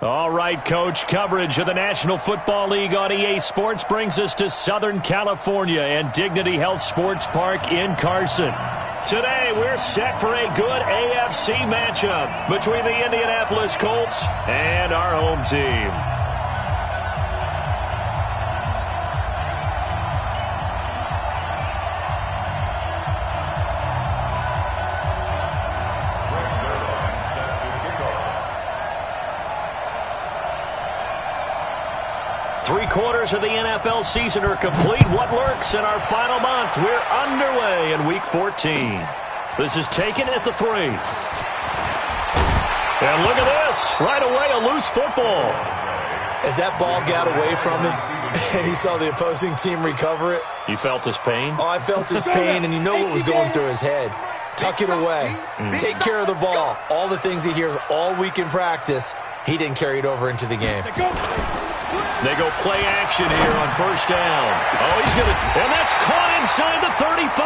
All right, Coach, coverage of the National Football League on EA Sports brings us to Southern California and Dignity Health Sports Park in Carson. Today, we're set for a good AFC matchup between the Indianapolis Colts and our home team. Three-quarters of the NFL season are complete. What lurks in our final month? We're underway in Week 14. This is taken at the 3. And look at this. Right away, a loose football. As that ball got away from him and he saw the opposing team recover it. You felt his pain? Oh, I felt his pain, and you know what was going through his head. Tuck it away. Take care of the ball. All the things he hears all week in practice, he didn't carry it over into the game. They go play action here on first down. Oh, he's going to, and that's caught inside the 35.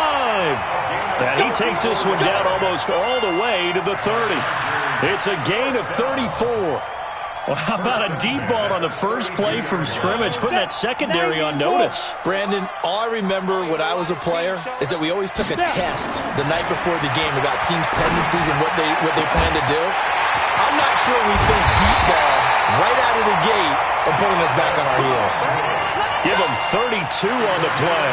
And he takes this one down almost all the way to the 30. It's a gain of 34. Well, how about a deep ball on the first play from scrimmage, putting that secondary on notice? Brandon, all I remember when I was a player is that we always took a test the night before the game about teams' tendencies and what they plan to do. I'm not sure we think deep ball right out of the gate and putting us back on our heels. Give them 32 on the play.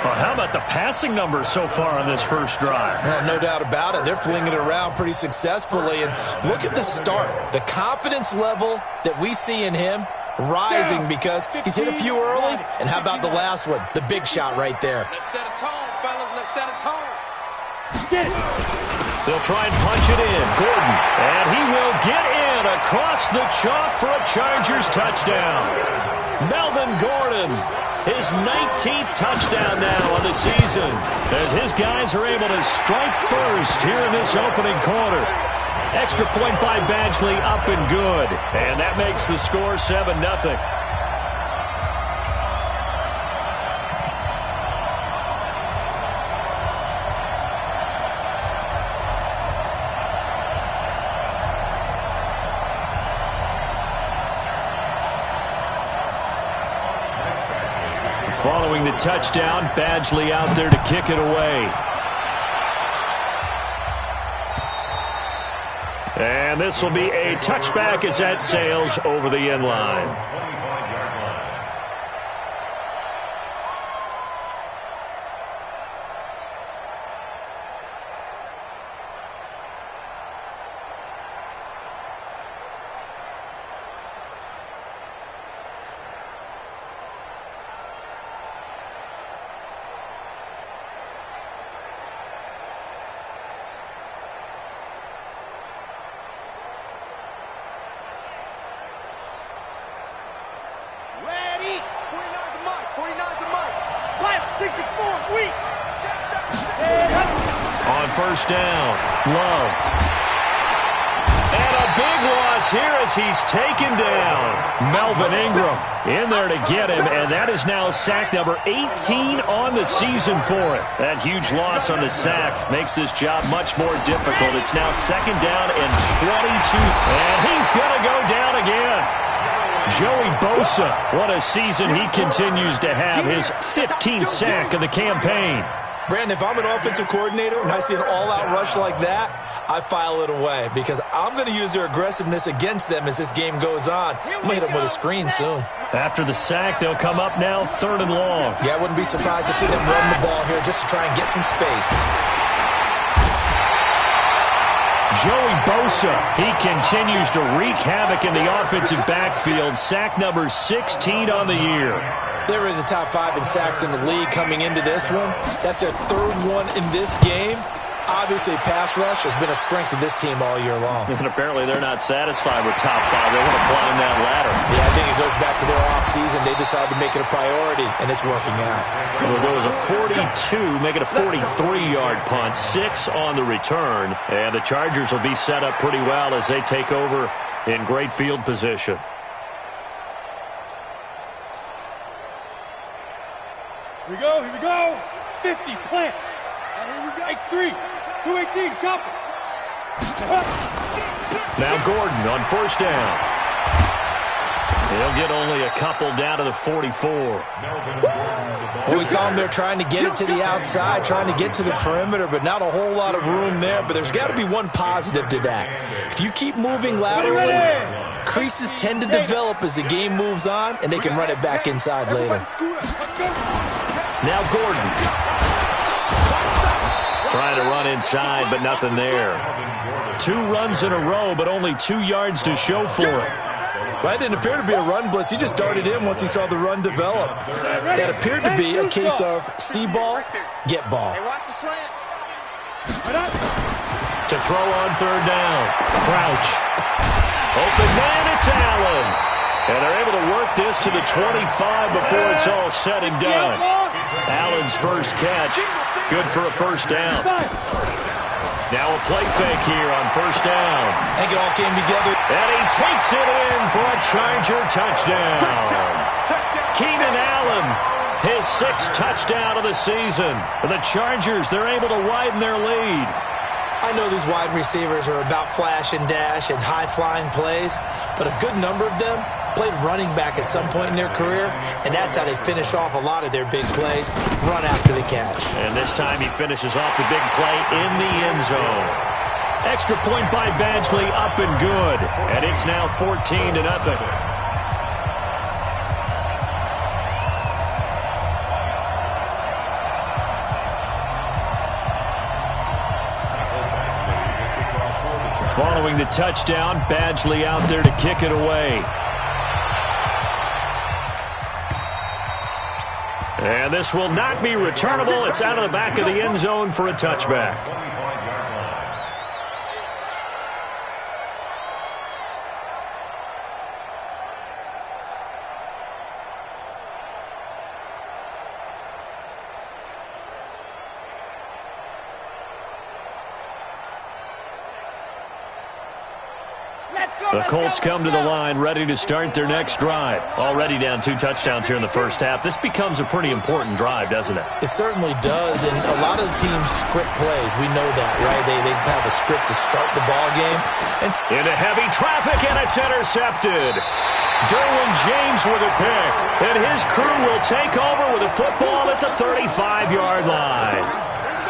Well, how about the passing numbers so far on this first drive? Well, no doubt about it. They're flinging it around pretty successfully. And look at the start. The confidence level that we see in him rising because he's hit a few early. And how about the last one? The big shot right there. Let's set a tone, fellas. Let's set a tone. They'll try and punch it in. Gordon. And he will get in across the chalk for a Chargers touchdown. Melvin Gordon, his 19th touchdown now on the season, as his guys are able to strike first here in this opening quarter. Extra point by Badgley, up and good. And that makes the score 7-0. Following the touchdown, Badgley out there to kick it away. And this will be a touchback as that sails over the end line. On first down, Love. And a big loss here as he's taken down. Melvin Ingram in there to get him, and that is now sack number 18 on the season for it. That huge loss on the sack makes this job much more difficult. It's now second down and 22, and he's going to go down again. Joey Bosa, what a season he continues to have, his 15th sack of the campaign. Brandon, if I'm an offensive coordinator and I see an all-out rush like that, I file it away because I'm going to use their aggressiveness against them as this game goes on. I'm going to hit them with a screen soon. After the sack, they'll come up now 3rd and long. Yeah, I wouldn't be surprised to see them run the ball here just to try and get some space. Joey Bosa, he continues to wreak havoc in the offensive backfield. Sack number 16 on the year. They were in the top 5 in sacks in the league coming into this one. That's their 3rd one in this game. Obviously, pass rush has been a strength of this team all year long. And apparently they're not satisfied with top 5. They want to climb that ladder. Yeah, I think it goes back to their offseason. They decided to make it a priority, and it's working out. Well, there was a 42, make it a 43-yard punt, 6 on the return. And the Chargers will be set up pretty well as they take over in great field position. Here we go, here we go. 50, plant. X3, 218, chopper. Now Gordon on first down. He'll get only a couple down to the 44. Well, we saw him there trying to get it to the outside, trying to get to the perimeter, but not a whole lot of room there. But there's got to be one positive to that. If you keep moving laterally, creases tend to develop as the game moves on, and they can run it back inside later. Now Gordon. Trying to run inside, but nothing there. 2 runs in a row, but only 2 yards to show for it. Well, that didn't appear to be a run blitz. He just started in once he saw the run develop. That appeared to be a case of see ball, get ball. To throw on 3rd down. Crouch. Open man, it's Allen. And they're able to work this to the 25 before it's all said and done. Allen's first catch. Good for a 1st down. Now a play fake here on 1st down. I think it all came together. And he takes it in for a Charger touchdown. Keenan Allen, his 6th touchdown of the season. For the Chargers, they're able to widen their lead. I know these wide receivers are about flash and dash and high-flying plays, but a good number of them played running back at some point in their career, and that's how they finish off a lot of their big plays, run after the catch. And this time he finishes off the big play in the end zone. Extra point by Badgley, up and good. And it's now 14-0. Following the touchdown, Badgley out there to kick it away. And this will not be returnable. It's out of the back of the end zone for a touchback. The Colts come to the line, ready to start their next drive. Already down 2 touchdowns here in the first half. This becomes a pretty important drive, doesn't it? It certainly does, and a lot of the teams script plays. We know that, right? They have a script to start the ball game. And into heavy traffic, and it's intercepted. Derwin James with a pick, and his crew will take over with a football at the 35-yard line.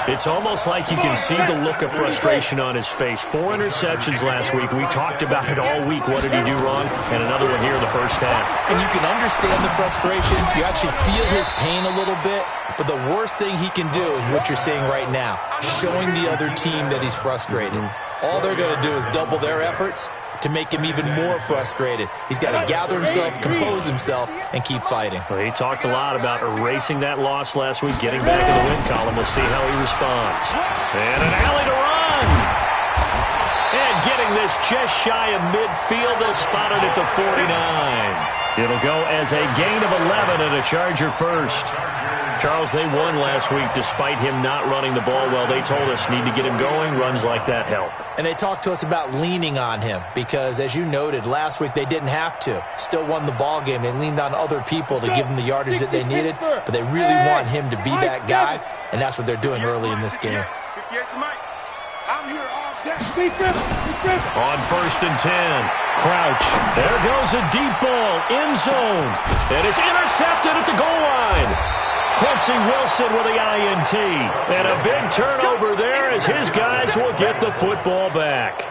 It's almost like you can see the look of frustration on his face. 4 interceptions last week. We talked about it all week. What did he do wrong? And another one here in the first half. And you can understand the frustration. You actually feel his pain a little bit. But the worst thing he can do is what you're seeing right now, showing the other team that he's frustrated. All they're going to do is double their efforts to make him even more frustrated. He's got to gather himself, compose himself, and keep fighting. Well, he talked a lot about erasing that loss last week, getting back in the win column. We'll see how he responds. And an alley to run. And getting this just shy of midfield, they'll spot it at the 49. It'll go as a gain of 11 and a Charger first. Charles, they won last week despite him not running the ball well. They told us need to get him going. Runs like that help. And they talked to us about leaning on him because, as you noted, last week they didn't have to. Still won the ball game. They leaned on other people to give them the yardage that they needed, but they really want him to be that guy, and that's what they're doing early in this game. On 1st and 10, Crouch. There goes a deep ball, end zone, and it's intercepted at the goal line. Quincy Wilson with the INT. And a big turnover there as his guys will get the football back.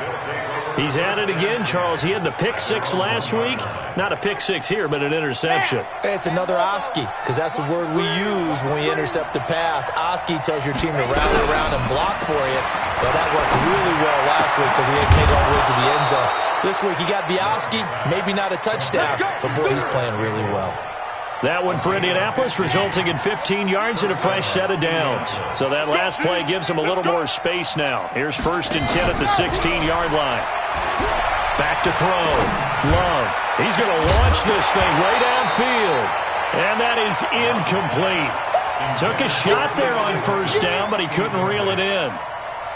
He's at it again, Charles. He had the pick 6 last week. Not a pick 6 here, but an interception. It's another Oski, because that's the word we use when we intercept a pass. Oski tells your team to rally around and block for you. Well, that worked really well last week because he didn't make it all the way to the end zone. This week he got the Oski, maybe not a touchdown, but boy, he's playing really well. That one for Indianapolis, resulting in 15 yards and a fresh set of downs. So that last play gives them a little more space now. Here's 1st and 10 at the 16-yard line. Back to throw. Love. He's going to launch this thing way downfield. And that is incomplete. Took a shot there on 1st down, but he couldn't reel it in.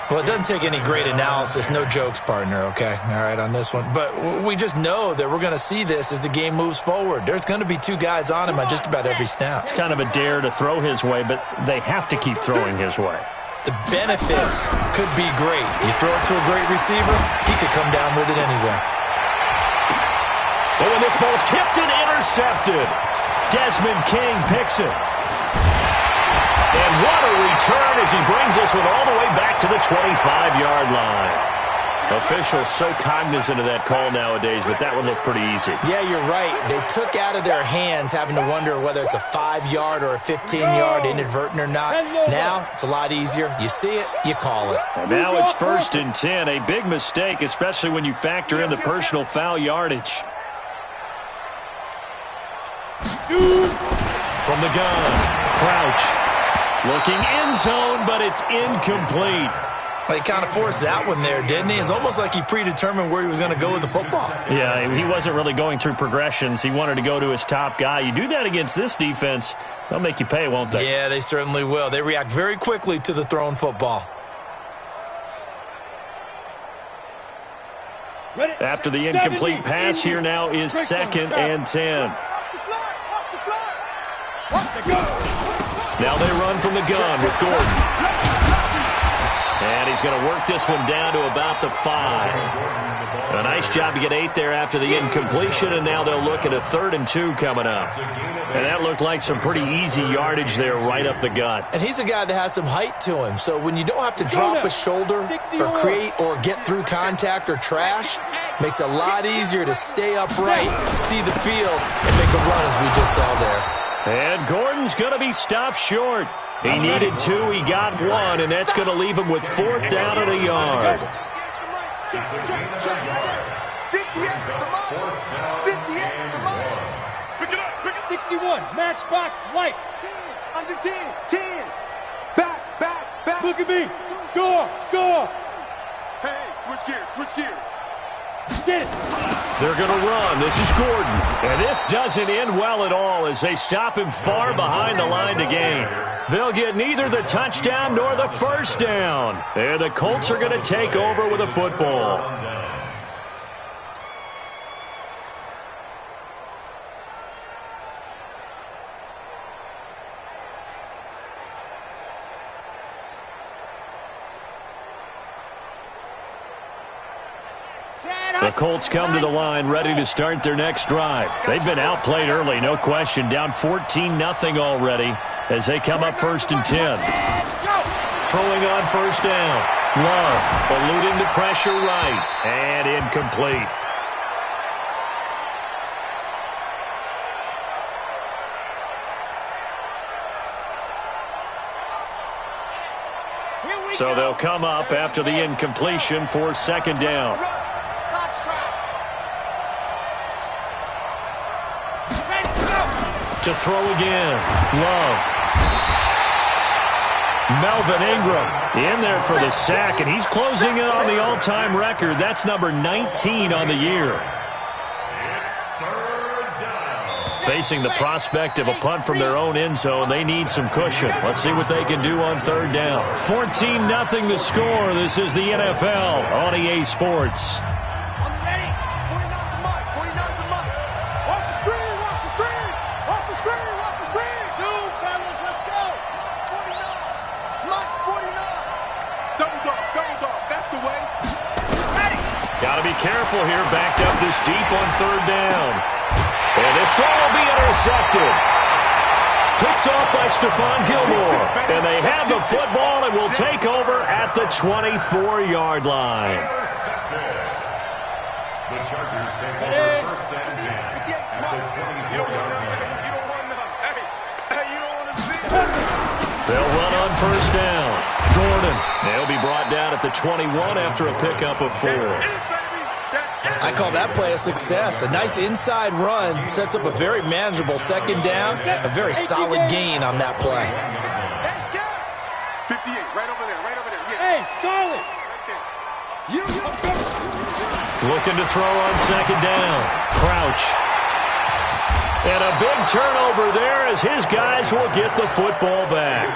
Well, it doesn't take any great analysis. No jokes, partner, okay? All right, on this one. But we just know that we're going to see this as the game moves forward. There's going to be 2 guys on him on just about every snap. It's kind of a dare to throw his way, but they have to keep throwing his way. The benefits could be great. You throw it to a great receiver, he could come down with it anyway. Oh, and this ball's tipped and intercepted. Desmond King picks it. And what a return as he brings this one all the way back to the 25-yard line. Officials so cognizant of that call nowadays, but that would look pretty easy. Yeah, you're right. They took out of their hands having to wonder whether it's a 5-yard or a 15-yard inadvertent or not. Now, it's a lot easier. You see it, you call it. And now it's 1st and 10. A big mistake, especially when you factor in the personal foul yardage. From the gun, Crouch. Looking end zone, but it's incomplete. Well, he kind of forced that one there, didn't he? It's almost like he predetermined where he was going to go with the football. Yeah, he wasn't really going through progressions. He wanted to go to his top guy. You do that against this defense, they'll make you pay, won't they? Yeah, they certainly will. They react very quickly to the thrown football. After the incomplete pass, here now is 2nd and 10. Now they run from the gun with Gordon. And he's going to work this one down to about the 5. A nice job to get 8 there after the incompletion, and now they'll look at a 3rd and 2 coming up. And that looked like some pretty easy yardage there right up the gut. And he's a guy that has some height to him, so when you don't have to drop a shoulder or create or get through contact or trash, makes it a lot easier to stay upright, see the field, and make a run as we just saw there. And Gordon's going to be stopped short. He needed 2, he got 1, and that's going to leave him with 4th down and a yard. 61, matchbox lights. Under 10. Back. Look at me. Go. Hey, switch gears. Get it. They're going to run. This is Gordon. And this doesn't end well at all as they stop him far behind the line to gain. They'll get neither the touchdown nor the 1st down. And the Colts are going to take over with a football. The Colts come to the line ready to start their next drive. They've been outplayed early, no question. Down 14-0 already as they come up 1st and 10. Throwing on 1st down. Love eluding the pressure right. And incomplete. So they'll come up after the incompletion for 2nd down. To throw again. Love. Melvin Ingram in there for the sack, and he's closing in on the all-time record. That's number 19 on the year. Facing the prospect of a punt from their own end zone, they need some cushion. Let's see what they can do on 3rd down. 14-0 the score. This is the NFL on EA Sports. Got to be careful here, backed up this deep on 3rd down. And this throw will be intercepted. Picked off by Stephon Gilmore. And they have the football and will take over at the 24-yard line. The Chargers take over 1st and 10 at the 24-yard line. They'll run on 1st down. Gordon. They'll be brought down at the 21 after a pickup of 4. I call that play a success. A nice inside run sets up a very manageable 2nd down. A very solid gain on that play. 58, right over there. Hey, Charlie. Looking to throw on 2nd down. Crouch. And a big turnover there as his guys will get the football back.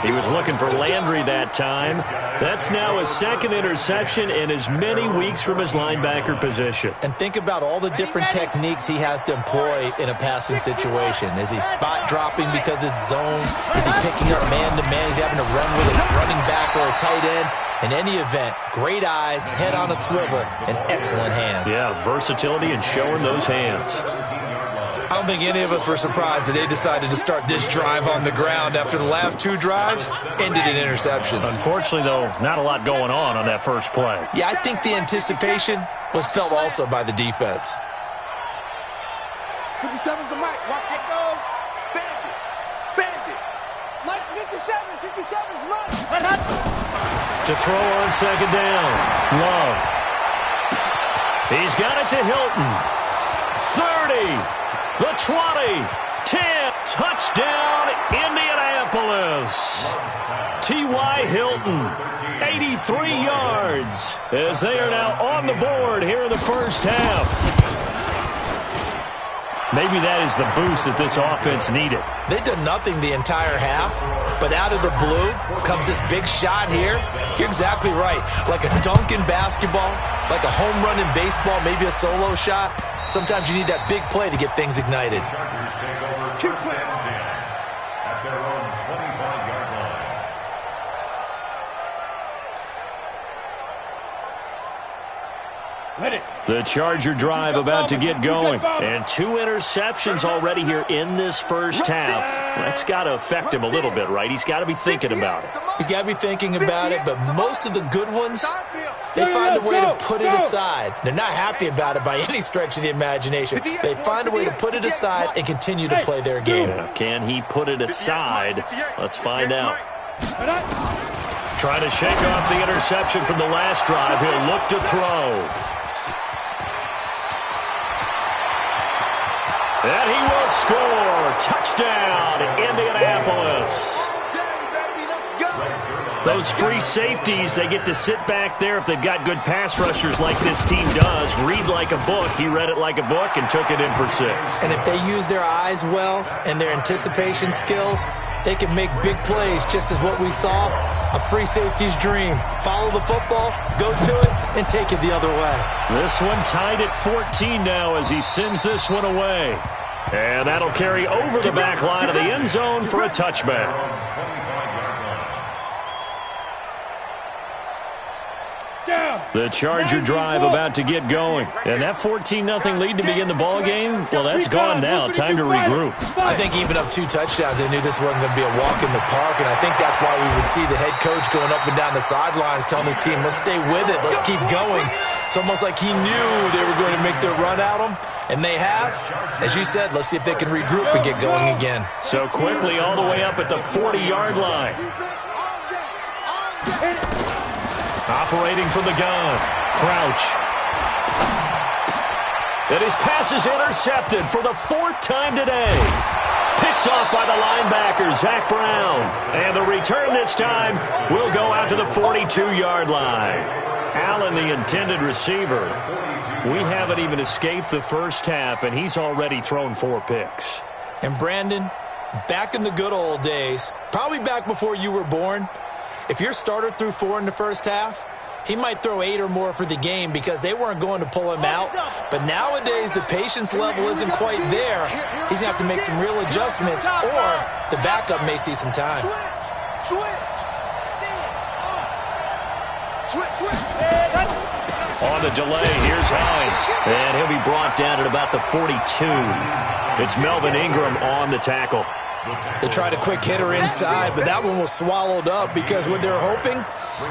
He was looking for Landry that time. That's now his second interception in as many weeks from his linebacker position. And think about all the different techniques he has to employ in a passing situation. Is he spot dropping because it's zone? Is he picking up man-to-man? Is he having to run with a running back or a tight end? In any event, great eyes, head on a swivel, and excellent hands. Yeah, versatility and showing those hands. I don't think any of us were surprised that they decided to start this drive on the ground after the last two drives ended in interceptions. Unfortunately, though, not a lot going on that first play. Yeah, I think the anticipation was felt also by the defense. 57's the mic. Watch it go. Bandit. Bandit. Mike's 57. 57's Mike. To throw on second down. Love. He's got it to Hilton. 30. The 20. 10. Touchdown, Indianapolis. T.Y. Hilton. 83 yards. As they are now on the board here in the first half. Maybe that is the boost that this offense needed. They've done nothing the entire half, but out of the blue comes this big shot here. You're exactly right. Like a dunk in basketball, like a home run in baseball, maybe a solo shot. Sometimes you need that big play to get things ignited. Chargers take over first and 10 at their own 25-yard line. The Charger drive about to get going. And 2 interceptions already here in this first half. That's got to affect him a little bit, right? He's got to be thinking about it. He's got to be thinking about it, but most of the good ones, they find a way to put it aside. They're not happy about it by any stretch of the imagination. They find a way to put it aside and continue to play their game. Yeah, can he put it aside? Let's find out. Trying to shake off the interception from the last drive. He'll look to throw. And he will score. Touchdown, Indianapolis. Those free safeties, they get to sit back there if they've got good pass rushers like this team does. Read like a book. He read it like a book and took it in for 6. And if they use their eyes well and their anticipation skills, they can make big plays, just as what we saw, a free safety's dream. Follow the football, go to it, and take it the other way. This one tied at 14 now as he sends this one away. And that'll carry over the back line of the end zone for a touchback. The Charger drive about to get going. And that 14-0 lead to begin the ball game, well, that's gone now. Time to regroup. I think even up 2 touchdowns, they knew this wasn't going to be a walk in the park, and I think that's why we would see the head coach going up and down the sidelines telling his team, let's stay with it, let's keep going. It's almost like he knew they were going to make their run at him, and they have. As you said, let's see if they can regroup and get going again. So quickly all the way up at the 40-yard line. Operating from the gun. Crouch. And his pass is intercepted for the 4th time today. Picked off by the linebacker, Zach Brown. And the return this time will go out to the 42-yard line. Allen, the intended receiver. We haven't even escaped the first half, and he's already thrown 4 picks. And Brandon, back in the good old days, probably back before you were born, if your starter threw 4 in the first half, he might throw 8 or more for the game because they weren't going to pull him out. But nowadays, the patience level isn't quite there. He's going to have to make some real adjustments, or the backup may see some time. On the delay, here's Hines. And he'll be brought down at about the 42. It's Melvin Ingram on the tackle. They tried a quick hitter inside, but that one was swallowed up because what they're hoping,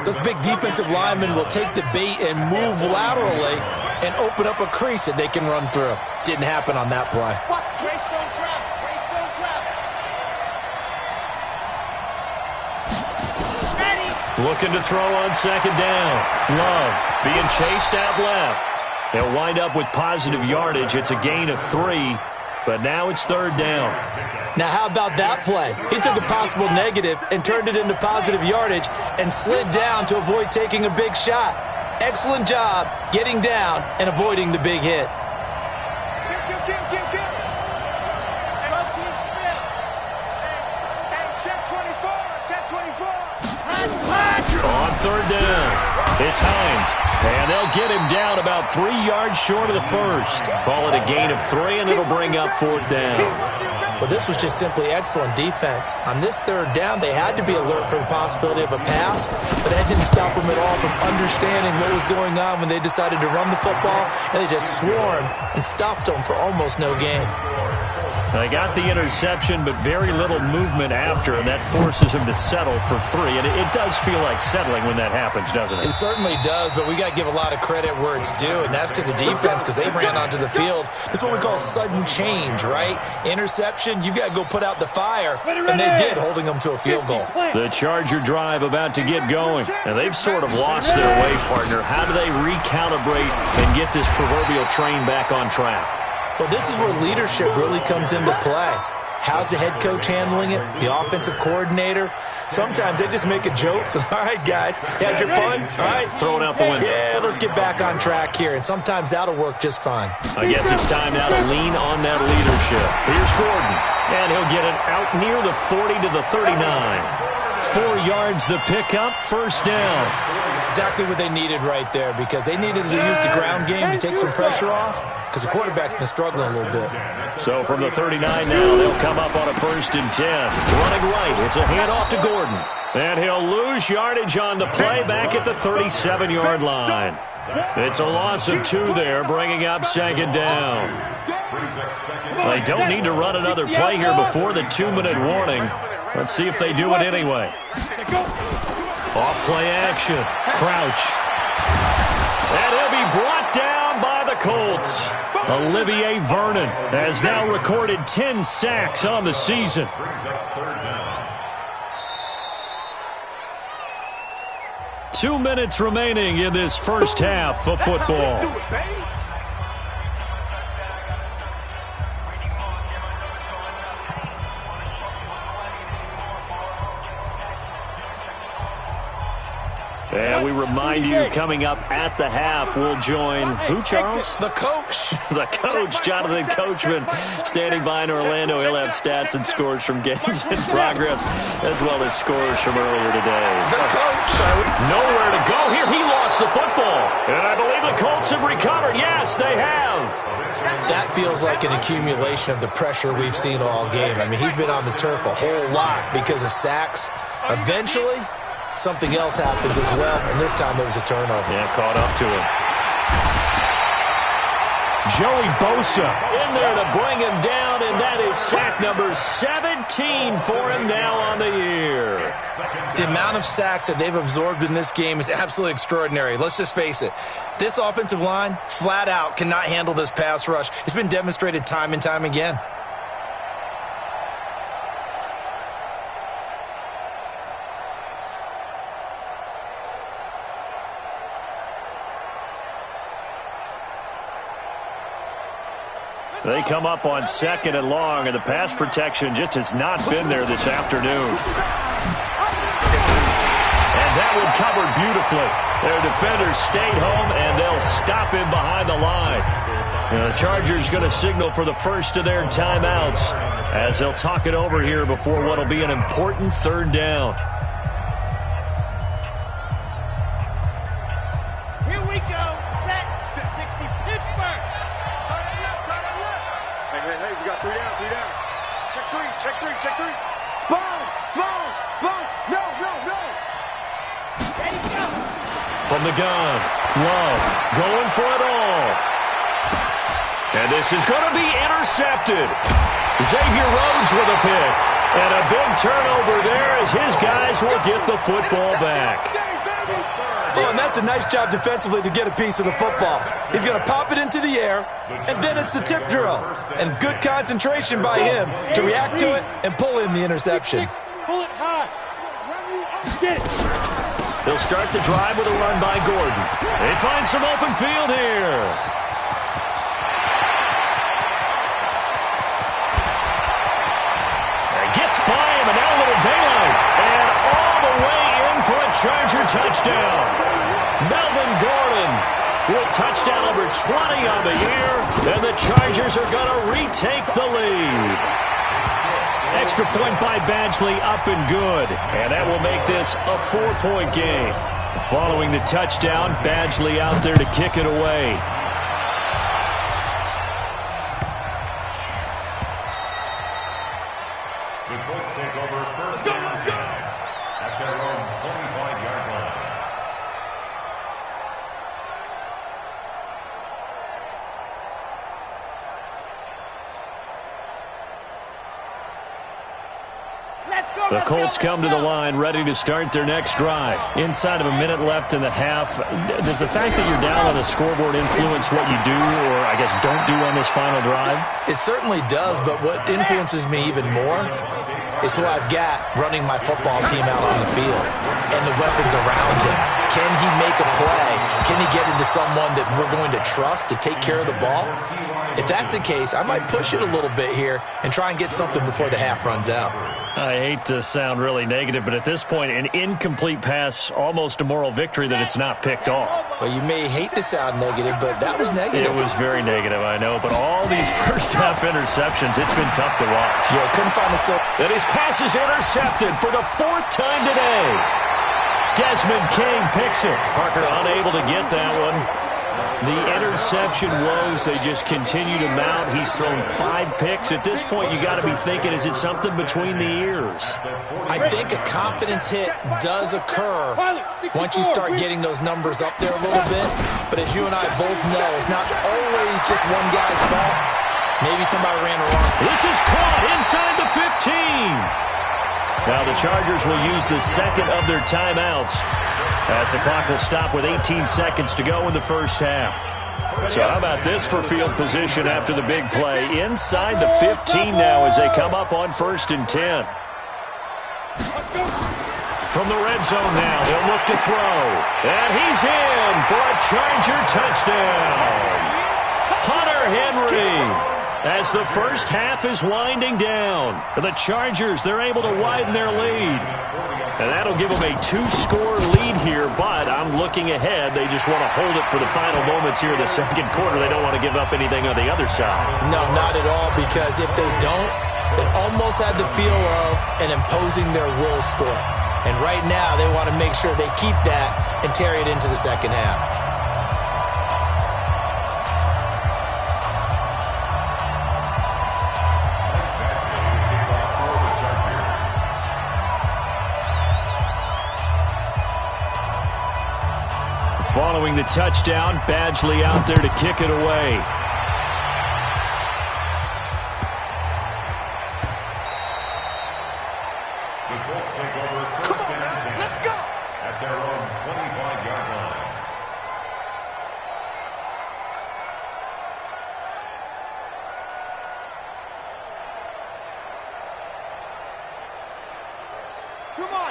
those big defensive linemen will take the bait and move laterally and open up a crease that they can run through. Didn't happen on that play. Watch Greystone trap. Greystone trap. Ready. Looking to throw on second down. Love being chased out left. They'll wind up with positive yardage. It's a gain of 3, but now it's 3rd down. Now, how about that play? He took a possible negative and turned it into positive yardage and slid down to avoid taking a big shot. Excellent job getting down and avoiding the big hit. Check 24. Check 24. third down. It's Hines, and they'll get him down about 3 yards short of the first. Call it a gain of 3, and it'll bring up fourth down. Well, this was just simply excellent defense. On this third down, they had to be alert for the possibility of a pass, but that didn't stop them at all from understanding what was going on when they decided to run the football, and they just swarmed and stopped them for almost no gain. They got the interception, but very little movement after, and that forces them to settle for 3. And it does feel like settling when that happens, doesn't it? It certainly does, but we got to give a lot of credit where it's due, and that's to the defense because they ran onto the field. This is what we call sudden change, right? Interception, you've got to go put out the fire, and they did, holding them to a field goal. The Charger drive about to get going, and they've sort of lost their way, partner. How do they recalibrate and get this proverbial train back on track? Well, this is where leadership really comes into play. How's the head coach handling it? The offensive coordinator? Sometimes they just make a joke. All right, guys, had your fun? All right. Throw it out the window. Yeah, let's get back on track here. And sometimes that'll work just fine. I guess it's time now to lean on that leadership. Here's Gordon, and he'll get it out near the 40 to the 39. 4 yards the pickup, first down. Exactly what they needed right there because they needed to use the ground game to take some pressure off because the quarterback's been struggling a little bit. So from the 39 now, they'll come up on a 1st and 10. Running right, it's a handoff to Gordon. And he'll lose yardage on the play back at the 37-yard line. It's a loss of 2 there, bringing up 2nd down. They don't need to run another play here before the 2-minute warning. Let's see if they do it anyway. Off play action. Crouch. And he'll be brought down by the Colts. Olivier Vernon has now recorded 10 sacks on the season. Two minutes remaining in this first half of football. And we remind you, coming up at the half, we'll join who, Charles? The coach. The coach, Jonathan Coachman, standing by in Orlando. He'll have stats and scores from games in progress, as well as scores from earlier today. The coach. Nowhere to go here. He lost the football. And I believe the Colts have recovered. Yes, they have. That feels like an accumulation of the pressure we've seen all game. I mean, he's been on the turf a whole lot because of sacks. Eventually, something else happens as well, and this time there was a turnover. Yeah, caught up to him. Joey Bosa in there to bring him down, and that is sack number 17 for him now on the year. The amount of sacks that they've absorbed in this game is absolutely extraordinary. Let's just face it. This offensive line, flat out, cannot handle this pass rush. It's been demonstrated time and time again. They come up on 2nd and long, and the pass protection just has not been there this afternoon. And that one covered beautifully. Their defenders stayed home, and they'll stop him behind the line. And the Chargers going to signal for the first of their timeouts as they'll talk it over here before what will be an important 3rd down. Here we go. Set. 60 Pittsburgh. Hey, we got 3 down, 3 down. Check 3. Spawns. No. Ready, go. From the gun, Love going for it all. And this is going to be intercepted. Xavier Rhodes with a pick. And a big turnover there as his guys will get the football back. Oh, and that's a nice job defensively to get a piece of the football. He's going to pop it into the air, and then it's the tip drill. And good concentration by him to react to it and pull in the interception. Pull it high. Get it. They'll start the drive with a run by Gordon. They find some open field here. And gets by him, and now a little daylight. And all the way in for a Charger touchdown. Melvin Gordon with touchdown number 20 on the year, and the Chargers are going to retake the lead. Extra point by Badgley, up and good. And that will make this a 4-point game. Following the touchdown, Badgley out there to kick it away. The Colts take over first down 10 at their own 25-yard line. The Colts come to the line ready to start their next drive. Inside of a minute left in the half, does the fact that you're down on the scoreboard influence what you do or, I guess, don't do on this final drive? It certainly does, but what influences me even more is who I've got running my football team out on the field and the weapons around him. Can he make a play? Can he get into someone that we're going to trust to take care of the ball? If that's the case, I might push it a little bit here and try and get something before the half runs out. I hate to sound really negative, but at this point, an incomplete pass, almost a moral victory that it's not picked off. Well, you may hate to sound negative, but that was negative. It was very negative, I know, but all these first-half interceptions, it's been tough to watch. Yeah, couldn't find a silver. And his pass is intercepted for the 4th time today. Desmond King picks it. Parker unable to get that one. The interception woes, they just continue to mount. He's thrown 5 picks. At this point, you got to be thinking, is it something between the ears? I think a confidence hit does occur once you start getting those numbers up there a little bit. But as you and I both know, it's not always just one guy's fault. Maybe somebody ran wrong. This is caught inside the 15. Now the Chargers will use the second of their timeouts as the clock will stop with 18 seconds to go in the first half. So how about this for field position after the big play? Inside the 15 now as they come up on 1st and 10. From the red zone now, they'll look to throw. And he's in for a Charger touchdown. Hunter Henry. As the first half is winding down, the Chargers, they're able to widen their lead. And that'll give them a 2-score lead here, but I'm looking ahead. They just want to hold it for the final moments here in the second quarter. They don't want to give up anything on the other side. No, not at all, because if they don't, it almost had the feel of an imposing their will score. And right now, they want to make sure they keep that and carry it into the second half. Following the touchdown, Badgley out there to kick it away. The Colts take over first down 10 at their own 25-yard line.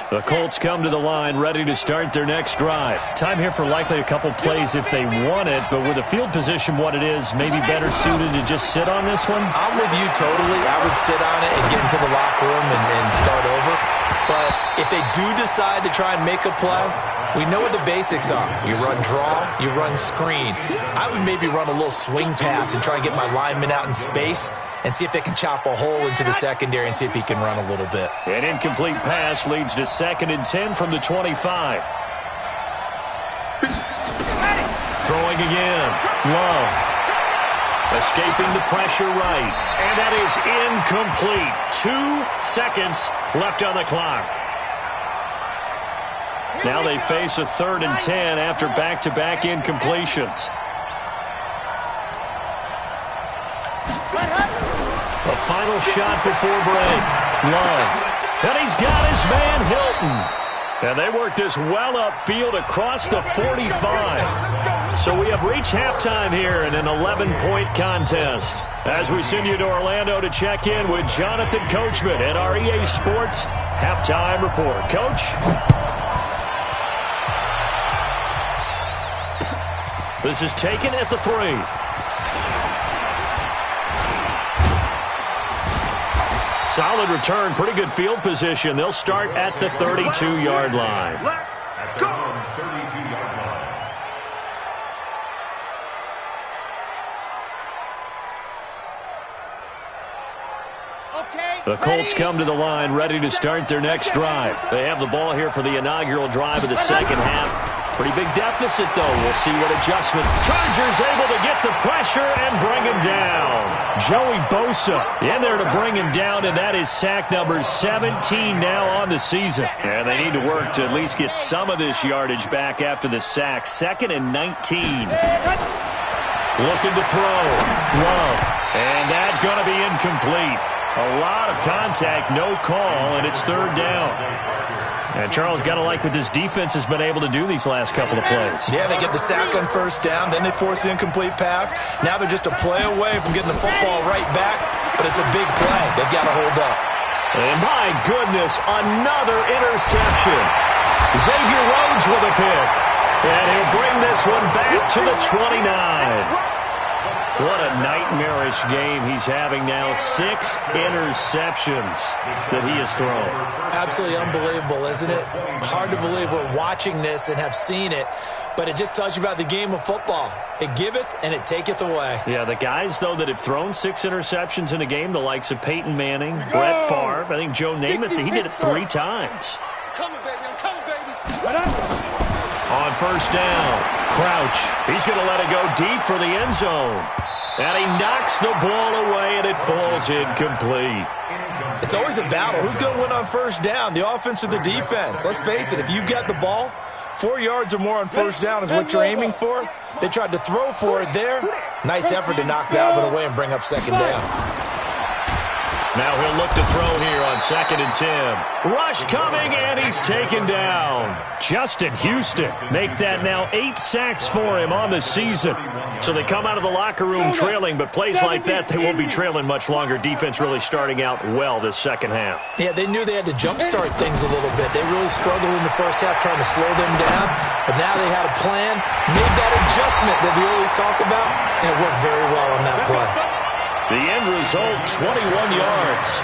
The Colts come to the line ready to start their next drive. Time here for likely a couple plays if they want it, but with the field position what it is, maybe better suited to just sit on this one? I'm with you totally. I would sit on it and get into the locker room and start over. But if they do decide to try and make a play, we know what the basics are. You run draw, you run screen. I would maybe run a little swing pass and try and get my lineman out in space and see if they can chop a hole into the secondary and see if he can run a little bit. An incomplete pass leads to 2nd and 10 from the 25. Throwing again. Love. Escaping the pressure right. And that is incomplete. 2 seconds left on the clock. Now they face a 3rd and 10 after back-to-back incompletions. A final shot before break. Love. And he's got his man Hilton. And they work this well upfield across the 45. So we have reached halftime here in an 11-point contest. As we send you to Orlando to check in with Jonathan Coachman at our EA Sports Halftime Report. Coach? This is taken at the 3. Solid return, pretty good field position. They'll start at the 32-yard line. At their own 32-yard line. The Colts come to the line ready to start their next drive. They have the ball here for the inaugural drive of the second half. Pretty big deficit, though. We'll see what adjustment. Chargers able to get the pressure and bring him down. Joey Bosa in there to bring him down, and that is sack number 17 now on the season. And they need to work to at least get some of this yardage back after the sack. 2nd and 19. Looking to throw. Love. And that's going to be incomplete. A lot of contact, no call, and it's 3rd down. And Charles, got to like what this defense has been able to do these last couple of plays. Yeah, they get the sack on 1st down, then they force the incomplete pass. Now they're just a play away from getting the football right back, but it's a big play. They've got to hold up. And my goodness, another interception. Xavier Rhodes with a pick. And he'll bring this one back to the 29. What a nightmarish game he's having now. 6 interceptions that he has thrown. Absolutely unbelievable, isn't it? Hard to believe we're watching this and have seen it, but it just tells you about the game of football. It giveth and it taketh away. Yeah, the guys, though, that have thrown 6 interceptions in a game, the likes of Peyton Manning, Brett Favre, I think Joe Namath, he did it 3 times. I'm coming, baby. I'm coming, baby. On 1st down, Crouch. He's going to let it go deep for the end zone. And he knocks the ball away, and it falls incomplete. It's always a battle. Who's going to win on 1st down, the offense or the defense? Let's face it, if you've got the ball, 4 yards or more on 1st down is what you're aiming for. They tried to throw for it there. Nice effort to knock that one away and bring up 2nd down. Now he'll look to throw here on 2nd and 10. Rush coming, and he's taken down. Justin Houston make that now 8 sacks for him on the season. So they come out of the locker room trailing, but plays like that, they won't be trailing much longer. Defense really starting out well this 2nd half. Yeah, they knew they had to jumpstart things a little bit. They really struggled in the 1st half trying to slow them down, but now they had a plan, made that adjustment that we always talk about, and it worked very well on that play. The end result, 21 yards.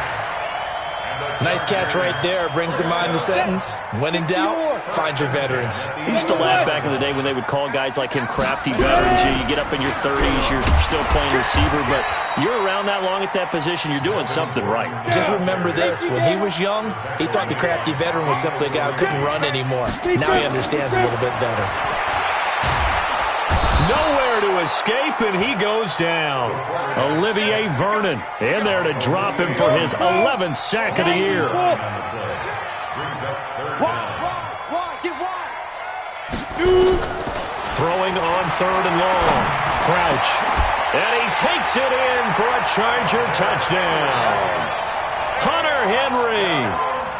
Nice catch right there. Brings to mind the sentence, when in doubt, find your veterans. I used to laugh back in the day when they would call guys like him crafty veterans. You get up in your 30s, you're still playing receiver, but you're around that long at that position, you're doing something right. Just remember this. When he was young, he thought the crafty veteran was simply a guy who couldn't run anymore. Now he understands a little bit better. Nowhere to escape, and he goes down. Olivier Vernon in there to drop him for his 11th sack of the year. Throwing on 3rd and long. Crouch. And he takes it in for a Charger touchdown. Hunter Henry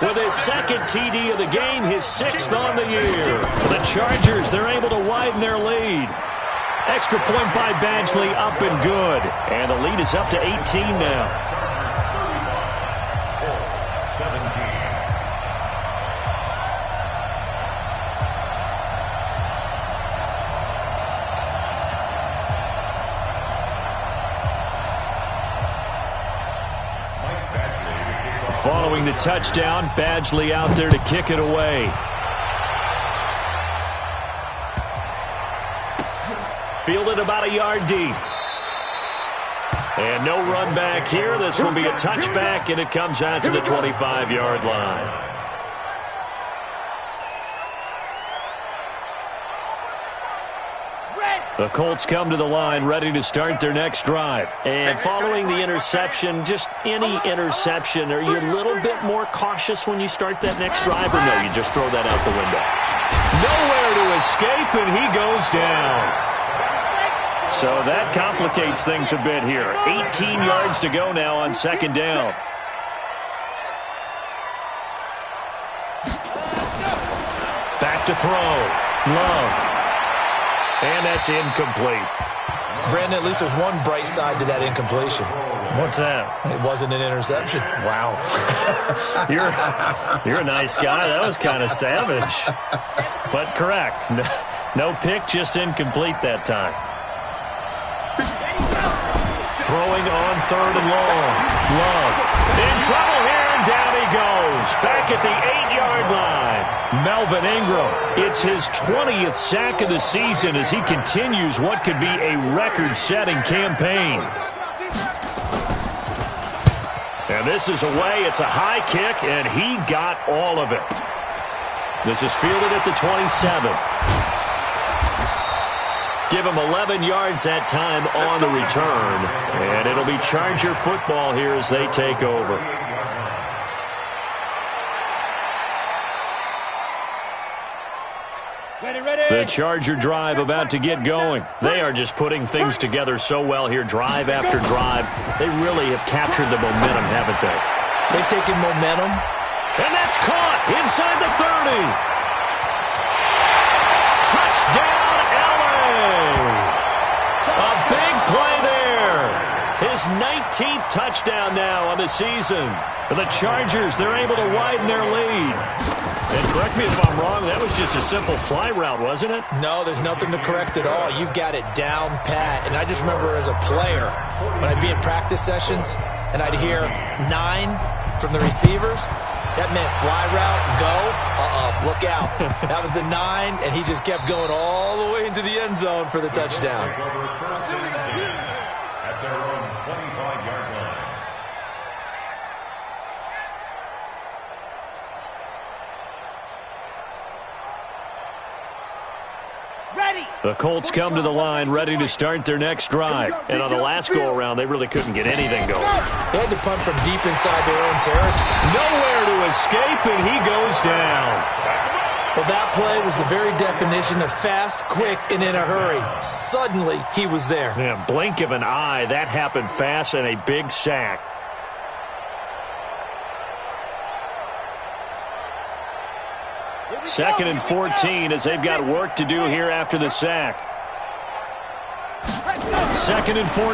with his 2nd TD of the game, his 6th on the year. For the Chargers, they're able to widen their lead. Extra point by Badgley, up and good. And the lead is up to 18 now. 17. Following the touchdown, Badgley out there to kick it away. Fielded about a yard deep. And no run back here. This will be a touchback, and it comes out to the 25-yard line. The Colts come to the line ready to start their next drive. And following the interception, just any interception, are you a little bit more cautious when you start that next drive, or no, you just throw that out the window? Nowhere to escape, and he goes down. So that complicates things a bit here. 18 yards to go now on 2nd down. Back to throw. Love. And that's incomplete. Brandon, at least there's one bright side to that incompletion. What's that? It wasn't an interception. Wow. You're a nice guy. That was kind of savage. But correct. No pick, just incomplete that time. Throwing on 3rd and long. Love. In trouble here, and down he goes. Back at the 8-yard line. Melvin Ingram. It's his 20th sack of the season as he continues what could be a record-setting campaign. And this is away. It's a high kick, and he got all of it. This is fielded at the 27. Give him 11 yards that time on the return. And it'll be Charger football here as they take over. The Charger drive about to get going. They are just putting things together so well here, drive after drive. They really have captured the momentum, haven't they? They've taken momentum. And that's caught inside the 30. Touchdown, LA! A big play there. His 19th touchdown now on the season. For the Chargers, they're able to widen their lead. And correct me if I'm wrong, that was just a simple fly route, wasn't it? No, there's nothing to correct at all. You've got it down pat. And I just remember as a player, when I'd be in practice sessions and I'd hear 9 from the receivers, that meant fly route, go, look out. That was the 9, and he just kept going all the way into the end zone for the touchdown. At their own 25-yard line. The Colts come to the line ready to start their next drive. And on the last go-around, they really couldn't get anything going. They had to punt from deep inside their own territory. Nowhere to escape, and he goes down. Well, that play was the very definition of fast, quick, and in a hurry. Suddenly, he was there. Yeah, blink of an eye. That happened fast and a big sack. Second and 14 as they've got work to do here after the sack. Second and 14.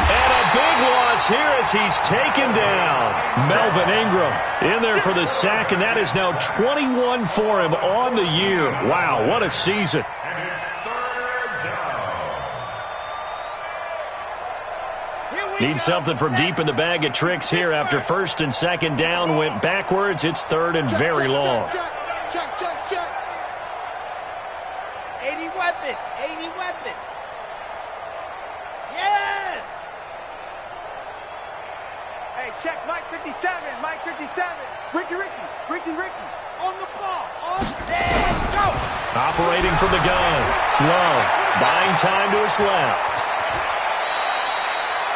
And a big loss here as he's taken down. Melvin Ingram in there for the sack, and that is now 21 for him on the year. Wow, what a season. And it's third down. Need something from deep in the bag of tricks here after first and second down went backwards. It's third and very long. Check. 80 weapon. Yes! Hey, check Mike 57. Ricky. On the ball. And go! Operating from the gun. Love buying time to his left.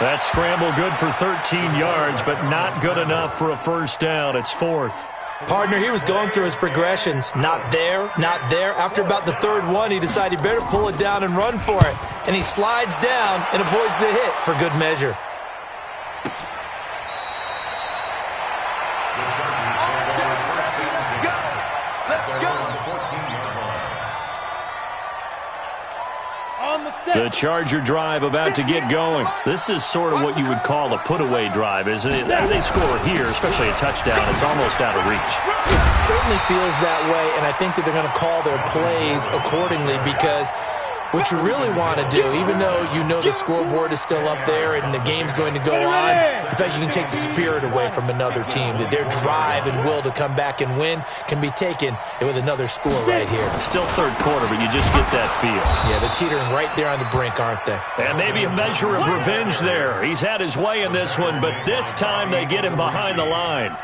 That scramble good for 13 yards, but not good enough for a first down. It's fourth. Partner, he was going through his progressions. Not there. After about the third one, he decided he better pull it down and run for it. And he slides down and avoids the hit for good measure. The Charger drive about to get going. This is sort of what you would call a put-away drive, isn't it? If they score here, especially a touchdown, it's almost out of reach. It certainly feels that way, and I think that they're going to call their plays accordingly because what you really want to do, even though you know the scoreboard is still up there and the game's going to go on, in fact, you can take the spirit away from another team. That their drive and will to come back and win can be taken with another score right here. Still third quarter, but you just get that feel. Yeah, they're teetering right there on the brink, aren't they? And maybe a measure of revenge there. He's had his way in this one, but this time they get him behind the line.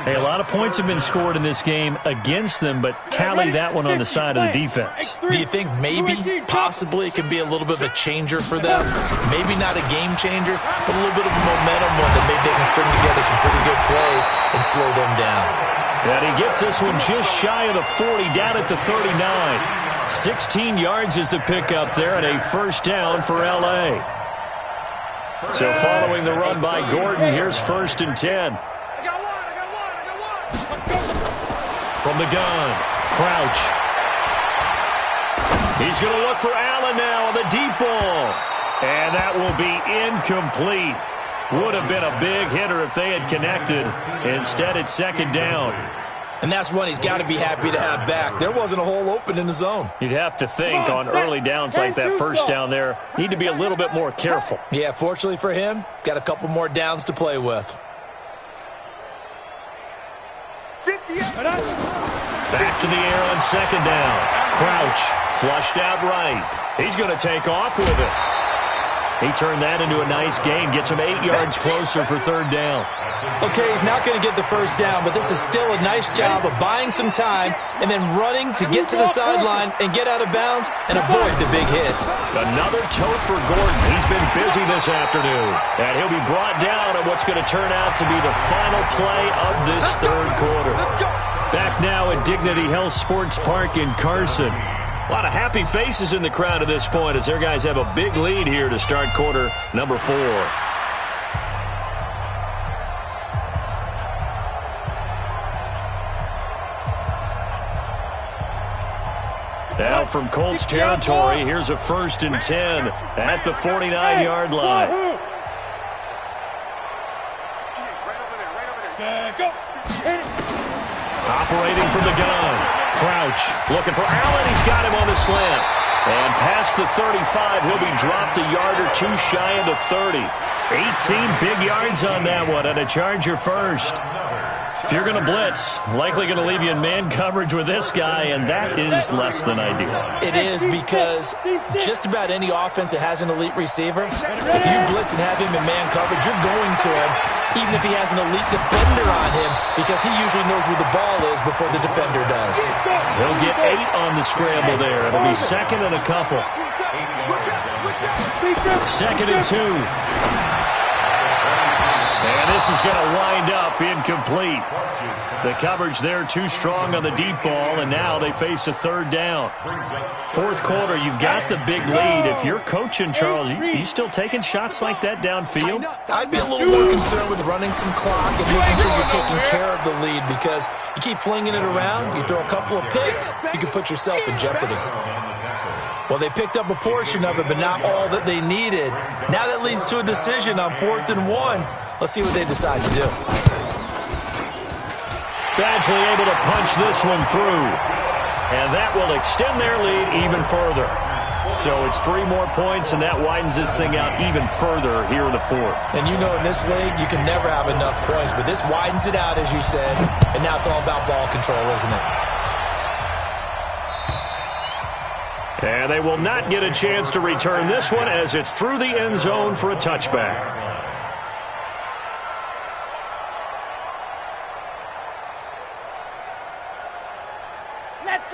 Hey, a lot of points have been scored in this game against them, but tally that one on the side of the defense. Do you think maybe, possibly, it can be a little bit of a changer for them? Maybe not a game changer, but a little bit of a momentum one that maybe they can string together some pretty good plays and slow them down. And he gets this one just shy of the 40, down at the 39. 16 yards is the pickup there, and a first down for L.A. So following the run by Gordon, here's first and 10. From the gun, Crouch. He's going to look for Allen now on the deep ball. And that will be incomplete. Would have been a big hitter if they had connected. Instead, it's second down. And that's one he's got to be happy to have back. There wasn't a hole open in the zone. You'd have to think on early downs like that first down there, need to be a little bit more careful. Yeah, fortunately for him, got a couple more downs to play with. Back to the air on second down. Crouch flushed out right. He's going to take off with it. He turned that into a nice gain, gets him 8 yards closer for third down. Okay, he's not going to get the first down, but this is still a nice job of buying some time and then running to get to the sideline and get out of bounds and avoid the big hit. Another tote for Gordon. He's been busy this afternoon. And he'll be brought down at what's going to turn out to be the final play of this third quarter. Back now at Dignity Health Sports Park in Carson. A lot of happy faces in the crowd at this point as their guys have a big lead here to start quarter number 4. Now from Colts territory, here's a 1st and 10 at the 49-yard line. Operating from the gun. Crouch looking for Allen. He's got him on the slant. And past the 35, he'll be dropped a yard or two shy of the 30. 18 big yards on that one, and a Charger first. If you're going to blitz, likely going to leave you in man coverage with this guy, and that is less than ideal. It is, because just about any offense that has an elite receiver, if you blitz and have him in man coverage, you're going to him, even if he has an elite defender on him, because he usually knows where the ball is before the defender does. He'll get 8 on the scramble there. It'll be 2nd and a couple. 2nd and 2. And this is going to wind up incomplete. The coverage there too strong on the deep ball, and now they face a 3rd down. 4th quarter, you've got the big lead. If you're coaching, Charles, you still taking shots like that downfield? I'd be a little more concerned with running some clock and making sure you're taking care of the lead, because you keep flinging it around, you throw a couple of picks, you can put yourself in jeopardy. Well, they picked up a portion of it, but not all that they needed. Now that leads to a decision on 4th and 1. Let's see what they decide to do. Badgley able to punch this one through. And that will extend their lead even further. So it's 3 more points, and that widens this thing out even further here in the 4th. And you know, in this league, you can never have enough points, but this widens it out, as you said, and now it's all about ball control, isn't it? And they will not get a chance to return this one as it's through the end zone for a touchback.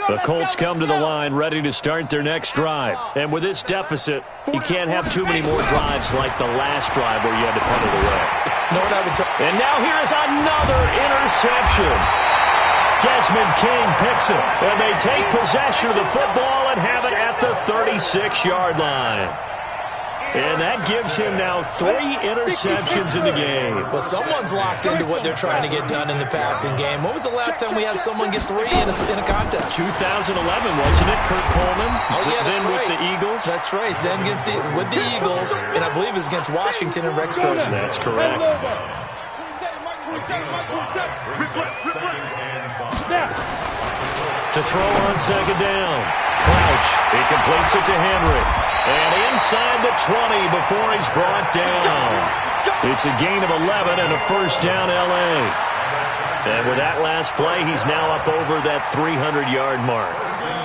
The Colts come to the line ready to start their next drive. And with this deficit, you can't have too many more drives like the last drive where you had to punt it away. And now here is another interception. Desmond King picks it, and they take possession of the football and have it at the 36-yard line. And that gives him now 3 interceptions in the game. Well, someone's locked into what they're trying to get done in the passing game. When was the last time we had someone get 3 in a contest? 2011, wasn't it? Kurt Coleman? Oh, yeah, that's then right. With the Eagles? That's right. Then with the Eagles, and I believe it's against Washington and Rex Grossman. That's correct. To throw on 2nd down. Crouch. He completes it to Henry. And inside the 20 before he's brought down. It's a gain of 11 and a 1st down L.A. And with that last play, he's now up over that 300-yard mark.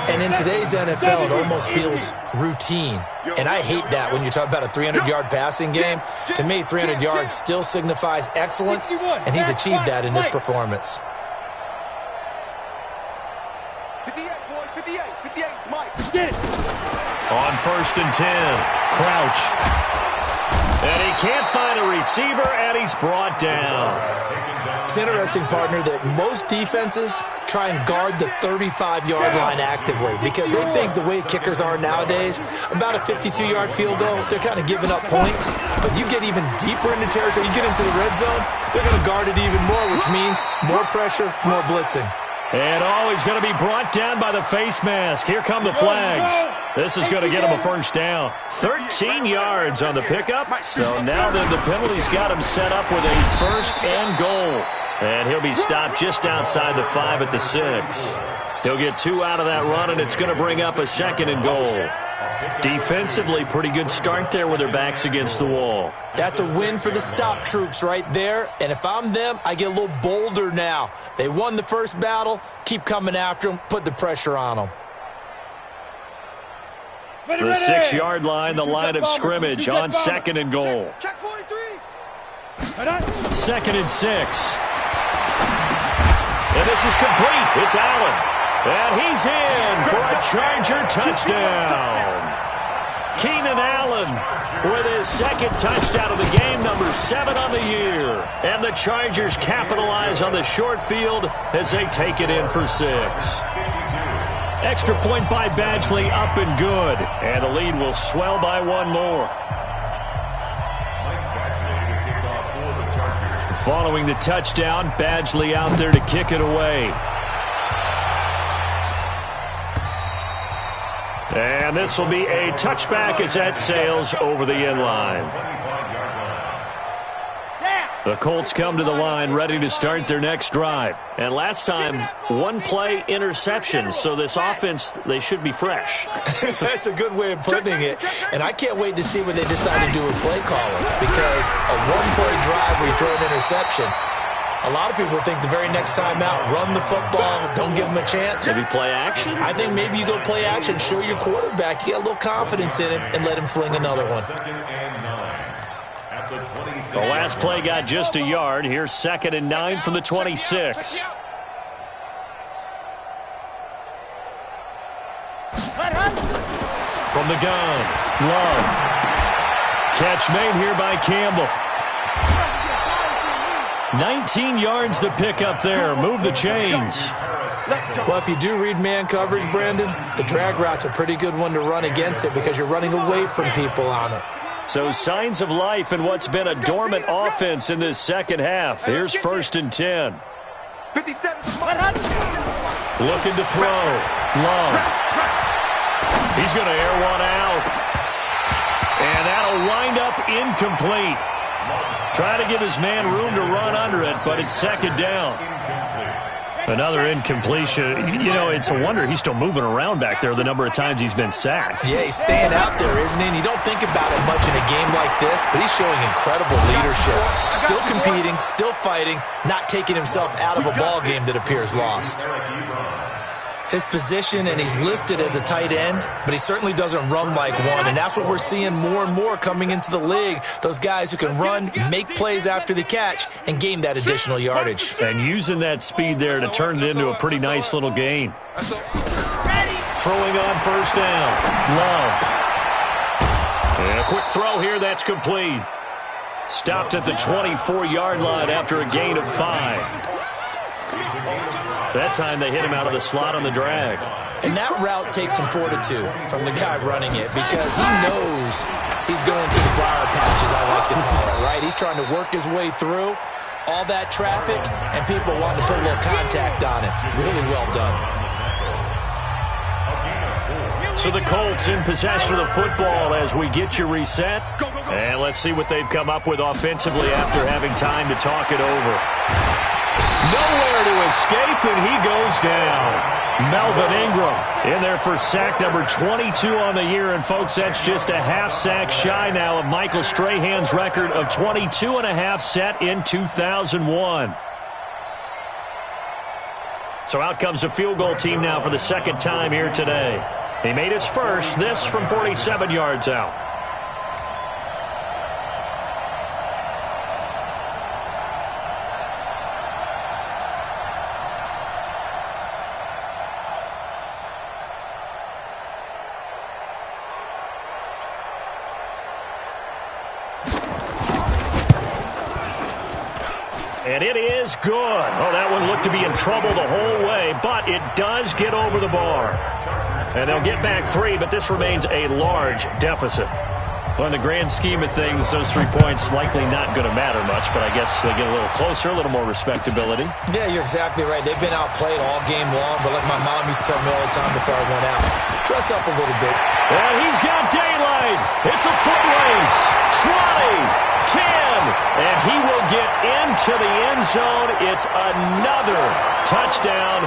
And in today's NFL, it almost feels routine. And I hate that when you talk about a 300-yard passing game. To me, 300 yards still signifies excellence, and he's achieved that in this performance. 58, boys, 58, 58, Mike. On 1st and 10, Crouch. And he can't find a receiver, and he's brought down. It's interesting, partner, that most defenses try and guard the 35-yard line actively because they think the way kickers are nowadays, about a 52-yard field goal, they're kind of giving up points. But you get even deeper into territory, you get into the red zone, they're going to guard it even more, which means more pressure, more blitzing. And he's going to be brought down by the face mask. Here come the flags. This is going to get him a 1st down. 13 yards on the pickup. So now then the penalty's got him set up with a 1st and goal. And he'll be stopped just outside the 5 at the 6. He'll get 2 out of that run, and it's going to bring up a 2nd and goal. Defensively, pretty good start there with their backs against the wall. That's a win for the stop troops right there. And if I'm them, I get a little bolder now. They won the first battle. Keep coming after them. Put the pressure on them. The 6-yard line, the line of scrimmage on 2nd and goal. Check 43. 2nd and 6. And this is complete. It's Allen. And he's in for a Charger touchdown. Keenan Allen with his 2nd touchdown of the game, number 7 on the year. And the Chargers capitalize on the short field as they take it in for 6. Extra point by Badgley, up and good. And the lead will swell by 1 more. Following the touchdown, Badgley out there to kick it away. And this will be a touchback as that sails over the end line. The Colts come to the line ready to start their next drive. And last time, 1 play interception, so this offense, they should be fresh. That's a good way of putting it. And I can't wait to see what they decide to do with play calling, because a 1-play drive where you throw an interception, a lot of people think the very next time out, run the football, don't give them a chance. Maybe play action? I think maybe you go play action, show your quarterback, you get a little confidence in him, and let him fling another one. The last play got just a yard. Here's 2nd and 9 from the 26. From the gun, Love. Catch made here by Campbell. 19 yards to pick up there. Move the chains. Well, if you do read man coverage, Brandon, the drag route's a pretty good one to run against it because you're running away from people on it. So signs of life in what's been a dormant offense in this second half. Here's 1st and 10. 57. Looking to throw. Love. He's going to air one out. And that'll wind up incomplete. Try to give his man room to run under it, but it's 2nd down. Another incompletion. You know, it's a wonder he's still moving around back there the number of times he's been sacked. Yeah, he's staying out there, isn't he? And you don't think about it much in a game like this, but he's showing incredible leadership. Still competing, still fighting, not taking himself out of a ball game that appears lost. His position, and he's listed as a tight end, but he certainly doesn't run like one, and that's what we're seeing more and more coming into the league. Those guys who can run, make plays after the catch, and gain that additional yardage. And using that speed there to turn it into a pretty nice little gain. Throwing on 1st down. Love. And a quick throw here, that's complete. Stopped at the 24-yard line after a gain of 5. That time they hit him out of the slot on the drag. And that route takes some fortitude from the guy running it because he knows he's going through the briar patch, as I like to call it, right? He's trying to work his way through all that traffic, and people want to put a little contact on it. Really well done. So the Colts in possession of the football as we get you reset. And let's see what they've come up with offensively after having time to talk it over. Nowhere to escape, and he goes down. Melvin Ingram in there for sack number 22 on the year. And, folks, that's just a half sack shy now of Michael Strahan's record of 22.5 set in 2001. So out comes the field goal team now for the 2nd time here today. He made his first, this from 47 yards out. And it is good. Oh, that one looked to be in trouble the whole way, but it does get over the bar. And they'll get back 3, but this remains a large deficit. Well, in the grand scheme of things, those 3 points likely not going to matter much, but I guess they get a little closer, a little more respectability. Yeah, you're exactly right. They've been outplayed all game long, but like my mom used to tell me all the time before I went out, dress up a little bit. And he's got daylight. It's a foot race. 20, 10, and he will get into the end zone. It's another touchdown.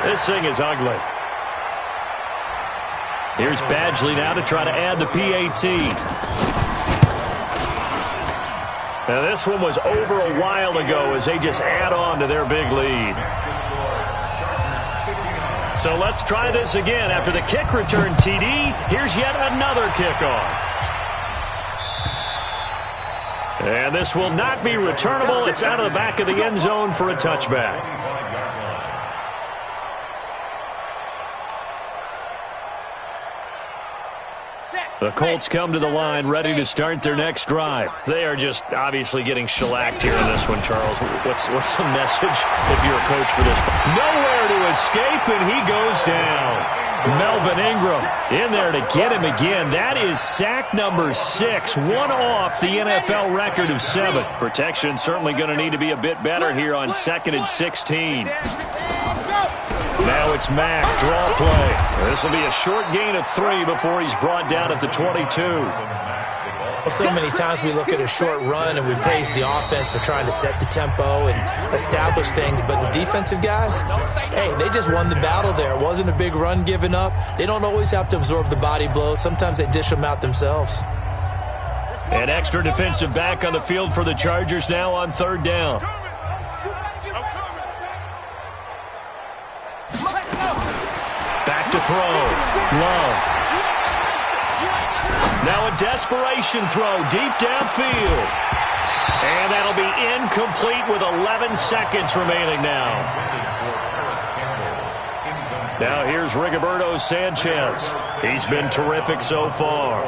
This thing is ugly. Here's Badgley now to try to add the PAT. Now this one was over a while ago as they just add on to their big lead. So let's try this again. After the kick return TD, here's yet another kickoff. And this will not be returnable. It's out of the back of the end zone for a touchback. The Colts come to the line ready to start their next drive. They are just obviously getting shellacked here in this one, Charles. What's the message if you're a coach for this? Nowhere to escape, and he goes down. Melvin Ingram in there to get him again. That is sack number 6, one off the NFL record of 7. Protection certainly going to need to be a bit better here on 2nd and 16. Now it's Mack, draw play. This will be a short gain of 3 before he's brought down at the 22. Well, so many times we look at a short run and we praise the offense for trying to set the tempo and establish things, but the defensive guys, hey, they just won the battle there. It wasn't a big run given up. They don't always have to absorb the body blows. Sometimes they dish them out themselves. An extra defensive back on the field for the Chargers now on 3rd down. Back to throw. Love. Now a desperation throw deep downfield. And that'll be incomplete with 11 seconds remaining now. Now here's Rigoberto Sanchez. He's been terrific so far.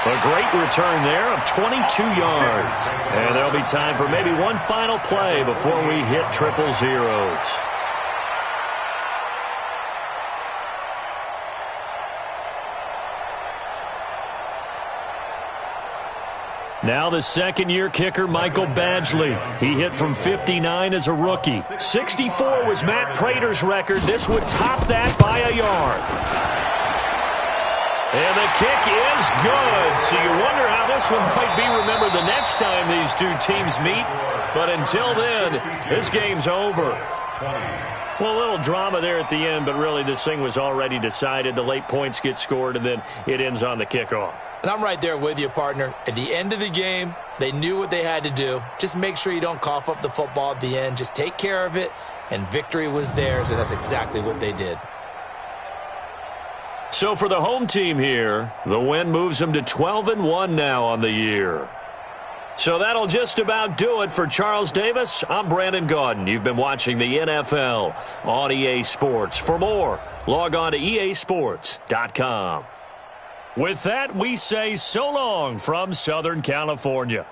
A great return there of 22 yards. And there'll be time for maybe one final play before we hit triple zeros. Now the 2nd-year kicker, Michael Badgley. He hit from 59 as a rookie. 64 was Matt Prater's record. This would top that by a yard. And the kick is good. So you wonder how this one might be remembered the next time these two teams meet. But until then, this game's over. Well, a little drama there at the end, but really this thing was already decided. The late points get scored, and then it ends on the kickoff. And I'm right there with you, partner. At the end of the game, they knew what they had to do. Just make sure you don't cough up the football at the end. Just take care of it, and victory was theirs, and that's exactly what they did. So for the home team here, the win moves them to 12-1 now on the year. So that'll just about do it for Charles Davis. I'm Brandon Gaudin. You've been watching the NFL on EA Sports. For more, log on to easports.com. With that, we say so long from Southern California.